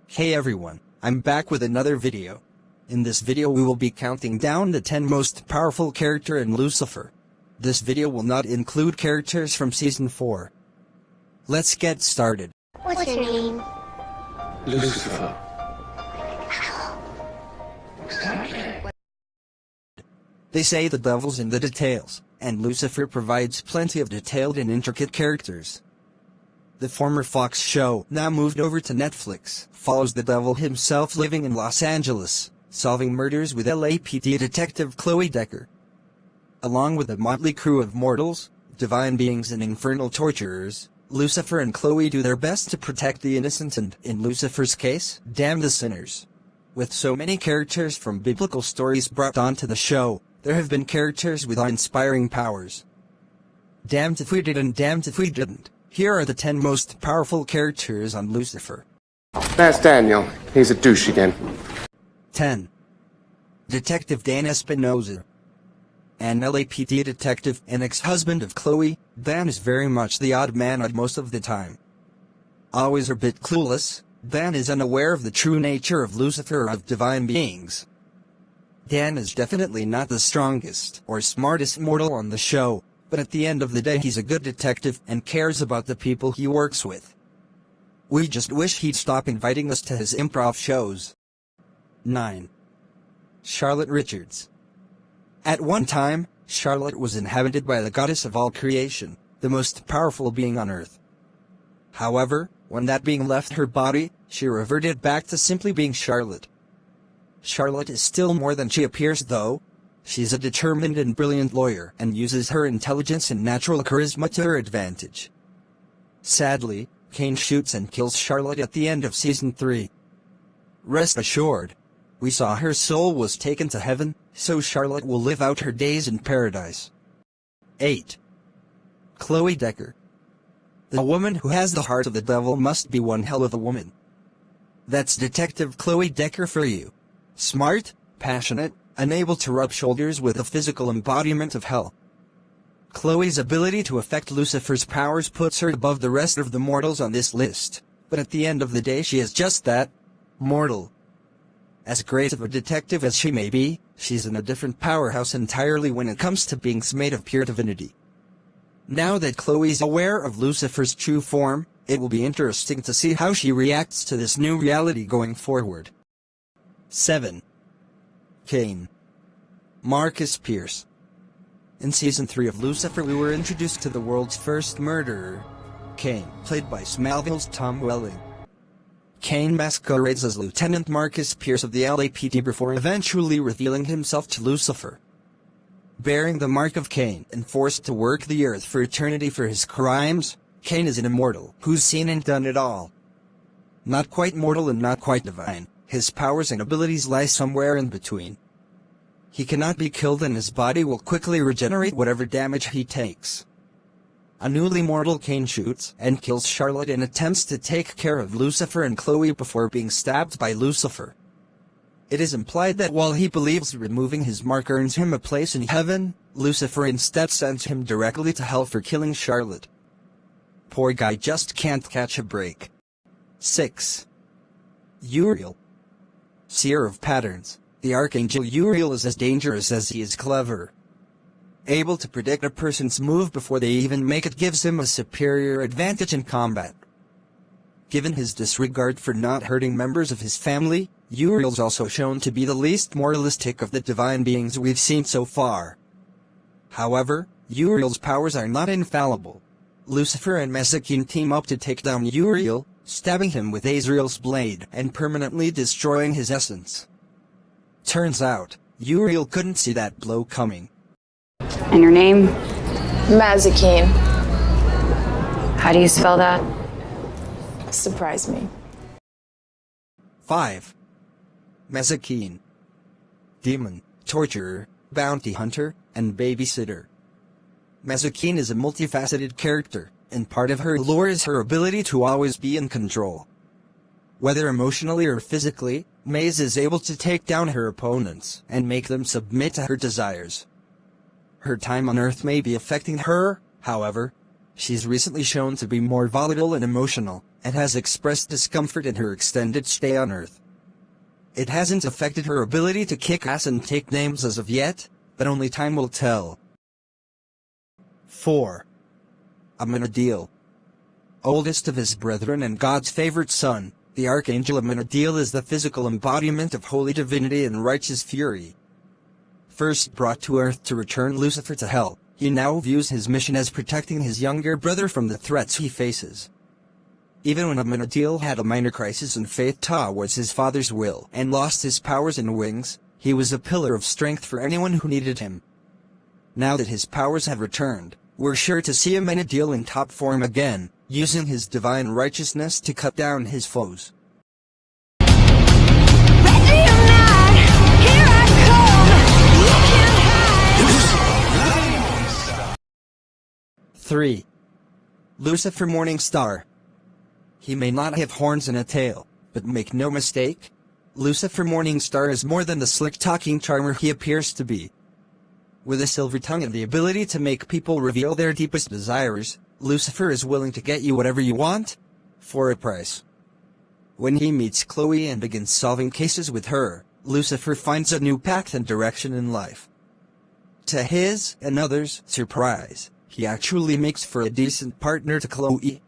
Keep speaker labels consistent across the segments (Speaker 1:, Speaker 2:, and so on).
Speaker 1: Hey everyone, I'm back with another video. In this video we will be counting down the 10 most powerful character in Lucifer. This video will not include characters from Season 4. Let's get started.
Speaker 2: What's your name?
Speaker 3: Lucifer.
Speaker 1: They say the devil's in the details, and Lucifer provides plenty of detailed and intricate characters. The former Fox show, now moved over to Netflix, follows the devil himself living in Los Angeles, solving murders with LAPD detective Chloe Decker. Along with a motley crew of mortals, divine beings and infernal torturers, Lucifer and Chloe do their best to protect the innocent and, in Lucifer's case, damn the sinners. With so many characters from biblical stories brought onto the show, there have been characters with awe-inspiring powers. Damned if we did and damned if we didn't. Here are the 10 most powerful characters on Lucifer.
Speaker 3: That's Daniel. He's a douche again.
Speaker 1: 10. Detective Dan Espinosa. An LAPD detective and ex-husband of Chloe, Dan is very much the odd man out most of the time. Always a bit clueless, Dan is unaware of the true nature of Lucifer or of divine beings. Dan is definitely not the strongest or smartest mortal on the show, but at the end of the day he's a good detective and cares about the people he works with. We just wish he'd stop inviting us to his improv shows. 9. Charlotte Richards. At one time, Charlotte was inhabited by the goddess of all creation, the most powerful being on earth. However, when that being left her body, she reverted back to simply being Charlotte. Charlotte is still more than she appears though. She's a determined and brilliant lawyer and uses her intelligence and natural charisma to her advantage. Sadly, Cain shoots and kills Charlotte at the end of Season 3. Rest assured, we saw her soul was taken to heaven, so Charlotte will live out her days in paradise. 8. Chloe Decker. The woman who has the heart of the devil must be one hell of a woman. That's Detective Chloe Decker for you. Smart, passionate, unable to rub shoulders with the physical embodiment of hell. Chloe's ability to affect Lucifer's powers puts her above the rest of the mortals on this list, but at the end of the day she is just that, mortal. As great of a detective as she may be, she's in a different powerhouse entirely when it comes to beings made of pure divinity. Now that Chloe's aware of Lucifer's true form, it will be interesting to see how she reacts to this new reality going forward. 7. Cain. Marcus Pierce. In Season 3 of Lucifer we were introduced to the world's first murderer, Cain, played by Smallville's Tom Welling. Cain masquerades as Lieutenant Marcus Pierce of the LAPD before eventually revealing himself to Lucifer. Bearing the mark of Cain and forced to work the earth for eternity for his crimes, Cain is an immortal who's seen and done it all. Not quite mortal and not quite divine. His powers and abilities lie somewhere in between. He cannot be killed and his body will quickly regenerate whatever damage he takes. A newly mortal Cain shoots and kills Charlotte and attempts to take care of Lucifer and Chloe before being stabbed by Lucifer. It is implied that while he believes removing his mark earns him a place in heaven, Lucifer instead sends him directly to hell for killing Charlotte. Poor guy just can't catch a break. 6. Uriel. Seer of patterns, the Archangel Uriel is as dangerous as he is clever. Able to predict a person's move before they even make it gives him a superior advantage in combat. Given his disregard for not hurting members of his family, Uriel's also shown to be the least moralistic of the divine beings we've seen so far. However, Uriel's powers are not infallible. Lucifer and Mesakine team up to take down Uriel, stabbing him with Azrael's blade and permanently destroying his essence. Turns out, Uriel couldn't see that blow coming.
Speaker 4: And your name?
Speaker 2: Mazikeen.
Speaker 4: How do you spell that?
Speaker 2: Surprise me.
Speaker 1: 5. Mesakine. Demon, torturer, bounty hunter, and babysitter. Mesakine is a multifaceted character, and part of her lore is her ability to always be in control. Whether emotionally or physically, Maze is able to take down her opponents and make them submit to her desires. Her time on Earth may be affecting her, however. She's recently shown to be more volatile and emotional, and has expressed discomfort in her extended stay on Earth. It hasn't affected her ability to kick ass and take names as of yet, but only time will tell. 4. Amenadiel. Oldest of his brethren and God's favorite son, the Archangel Amenadiel is the physical embodiment of holy divinity and righteous fury. First brought to Earth to return Lucifer to hell, he now views his mission as protecting his younger brother from the threats he faces. Even when Amenadiel had a minor crisis in faith towards his father's will and lost his powers and wings, he was a pillar of strength for anyone who needed him. Now that his powers have returned, we're sure to see Amenadiel in top form again, using his divine righteousness to cut down his foes. 3. Lucifer Morning Star. He may not have horns and a tail, but make no mistake, Lucifer Morning Star is more than the slick-talking charmer he appears to be. With a silver tongue and the ability to make people reveal their deepest desires, Lucifer is willing to get you whatever you want, for a price. When he meets Chloe and begins solving cases with her, Lucifer finds a new path and direction in life. To his and others' surprise, he actually makes for a decent partner to Chloe.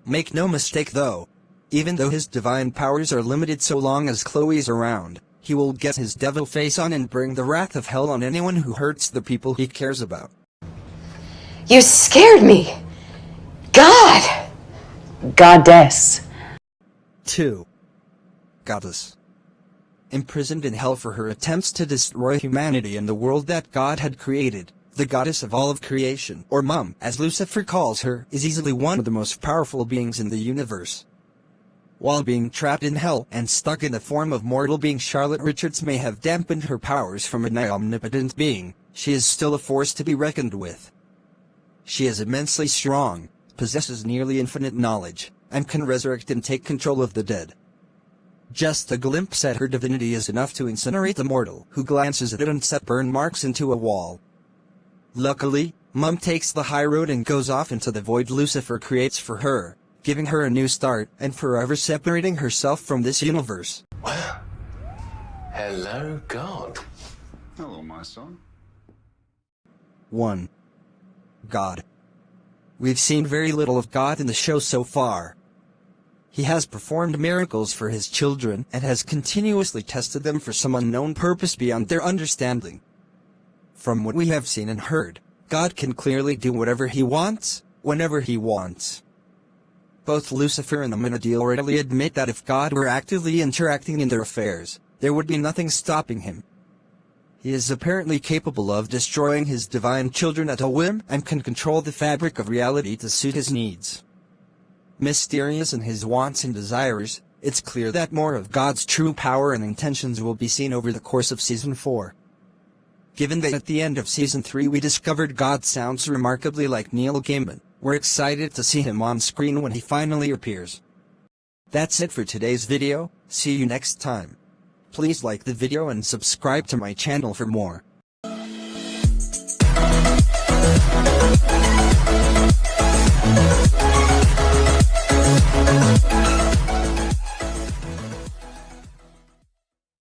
Speaker 1: Make no mistake though, even though his divine powers are limited so long as Chloe's around, he will get his devil face on and bring the wrath of hell on anyone who hurts the people he cares about.
Speaker 4: You scared me. God! Goddess.
Speaker 1: 2. Goddess. Imprisoned in hell for her attempts to destroy humanity and the world that God had created, the goddess of all of creation, or Mum, as Lucifer calls her, is easily one of the most powerful beings in the universe. While being trapped in hell and stuck in the form of mortal being Charlotte Richards may have dampened her powers from an omnipotent being, she is still a force to be reckoned with. She is immensely strong, possesses nearly infinite knowledge, and can resurrect and take control of the dead. Just a glimpse at her divinity is enough to incinerate the mortal who glances at it and set burn marks into a wall. Luckily, Mum takes the high road and goes off into the void Lucifer creates for her, giving her a new start and forever separating herself from this universe.
Speaker 3: Well, hello, God.
Speaker 5: Hello, my son.
Speaker 1: 1. God. We've seen very little of God in the show so far. He has performed miracles for his children and has continuously tested them for some unknown purpose beyond their understanding. From what we have seen and heard, God can clearly do whatever he wants, whenever he wants. Both Lucifer and Amenadiel readily admit that if God were actively interacting in their affairs, there would be nothing stopping him. He is apparently capable of destroying his divine children at a whim and can control the fabric of reality to suit his needs. Mysterious in his wants and desires, it's clear that more of God's true power and intentions will be seen over the course of Season 4. Given that at the end of Season 3 we discovered God sounds remarkably like Neil Gaiman, we're excited to see him on screen when he finally appears. That's it for today's video, see you next time. Please like the video and subscribe to my channel for more.